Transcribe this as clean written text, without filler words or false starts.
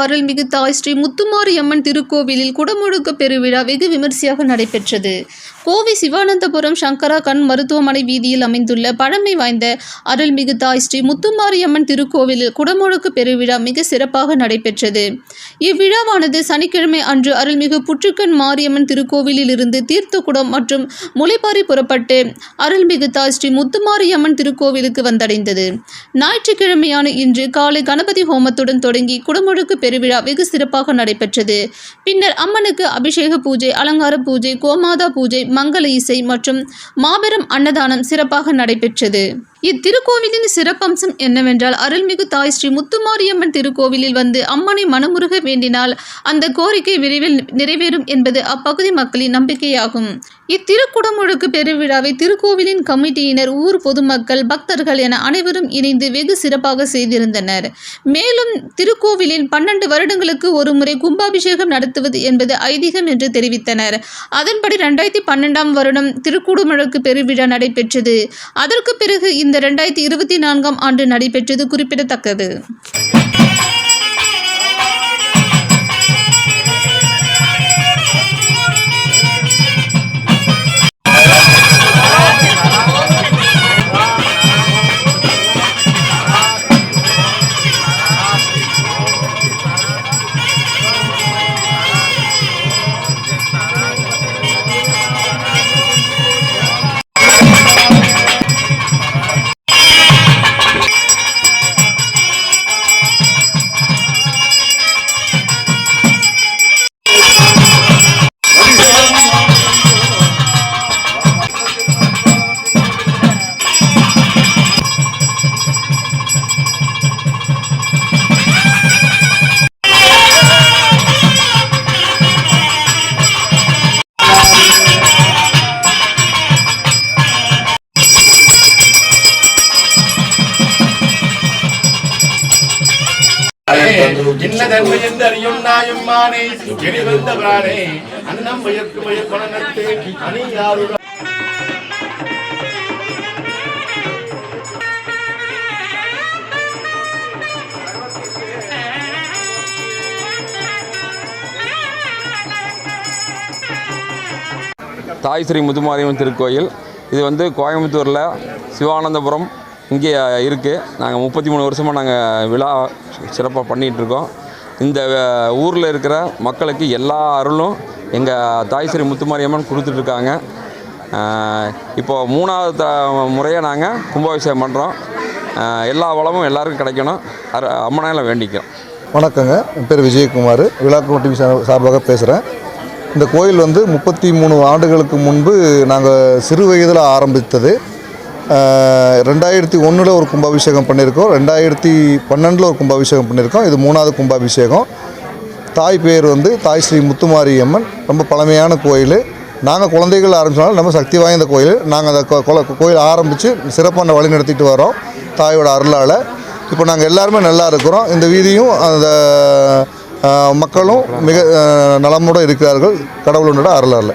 அருள்மிகு தாய் ஸ்ரீ முத்துமாரியம்மன் திருக்கோவிலில் குடமுழுக்கு பெருவிழா வெகு விமர்சையாக நடைபெற்றது. கோவை சிவானந்தபுரம் சங்கரா கண் மருத்துவமனை வீதியில் அமைந்துள்ள பழமை வாய்ந்த அருள்மிகு தாய் ஸ்ரீ முத்துமாரியம்மன் திருக்கோவிலில் குடமுழுக்கு பெருவிழா மிக சிறப்பாக நடைபெற்றது. இவ்விழாவானது சனிக்கிழமை அன்று அருள்மிகு புற்றுக்கண் மாரியம்மன் திருக்கோவிலில் இருந்து தீர்த்த குடம் மற்றும் முளைப்பாரி புறப்பட்டு அருள்மிகு தாய் ஸ்ரீ முத்துமாரியம்மன் திருக்கோவிலுக்கு வந்தடைந்தது. ஞாயிற்றுக்கிழமையான இன்று காலை கணபதி ஹோமத்துடன் தொடங்கி குடமுழுக்கு பெருவிழா வெகு சிறப்பாக நடைபெற்றது. பின்னர் அம்மனுக்கு அபிஷேக பூஜை, அலங்கார பூஜை, கோமாதா பூஜை, மங்கள இசை மற்றும் மாபெரும் அன்னதானம் சிறப்பாக நடைபெற்றது. இத்திருக்கோவிலின் சிறப்பம்சம் என்னவென்றால், அருள்மிகு தாய் ஸ்ரீ முத்துமாரியம்மன் திருக்கோவிலில் வந்து அம்மனை மனமுருக வேண்டினால் அந்த கோரிக்கை விரைவில் நிறைவேறும் என்பது அப்பகுதி மக்களின் நம்பிக்கையாகும். இத்திருக்குடமுழுக்கு பெருவிழாவை திருக்கோவிலின் கமிட்டியினர், ஊர் பொதுமக்கள், பக்தர்கள் என அனைவரும் இணைந்து வெகு சிறப்பாக செய்திருந்தனர். மேலும் திருக்கோவிலில் 12 வருடங்களுக்கு ஒரு முறை கும்பாபிஷேகம் நடத்துவது என்பது ஐதீகம் என்று தெரிவித்தனர். அதன்படி 2012ஆம் வருடம் திருக்குடமுழுக்கு பெருவிழா நடைபெற்றது. அதற்கு பிறகு இந்த 2024ஆம் ஆண்டு நடைபெற்றது குறிப்பிடத்தக்கது. தாய் ஸ்ரீ முத்துமாரியம்மன் திருக்கோயில் இது வந்து கோயம்புத்தூரில் சிவானந்தபுரம் இங்கே இருக்குது. நாங்கள் 33 வருஷமாக நாங்கள் விழா சிறப்பாக பண்ணிகிட்ருக்கோம். இந்த ஊரில் இருக்கிற மக்களுக்கு எல்லா அருளும் எங்கள் தாய் ஸ்ரீ முத்துமாரியம்மன் கொடுத்துட்ருக்காங்க. இப்போது 3வது முறையாக நாங்கள் கும்பாபிஷேகம் பண்ணுறோம். எல்லா வளமும் எல்லாருக்கும் கிடைக்கணும், அம்மனால வேண்டிக்கிறோம். வணக்கங்க, என் பேர் விஜயகுமார், விழா கமிட்டி சார்பாக பேசுகிறேன். இந்த கோயில் வந்து 33 ஆண்டுகளுக்கு முன்பு நாங்கள் சிறு வயதில் ஆரம்பித்தது. 2001 ஒரு கும்பாபிஷேகம் பண்ணியிருக்கோம், 2012 ஒரு கும்பாபிஷேகம் பண்ணியிருக்கோம். இது 3வது கும்பாபிஷேகம். தாய் பேர் வந்து தாய் ஸ்ரீ முத்துமாரியம்மன். ரொம்ப பழமையான கோயில். நாங்கள் குழந்தைகள் ஆரம்பிச்சனால ரொம்ப சக்தி வாய்ந்த கோயில். நாங்கள் அந்த கோயில் ஆரம்பித்து சிறப்பான வழி நடத்திட்டு வரோம் தாயோட அருளால். இப்போ நாங்கள் எல்லாருமே நல்லா இருக்கிறோம். இந்த வீதியும் அந்த மக்களும் மிக நலமுடன் இருக்கிறார்கள் கடவுளோட அருளால்.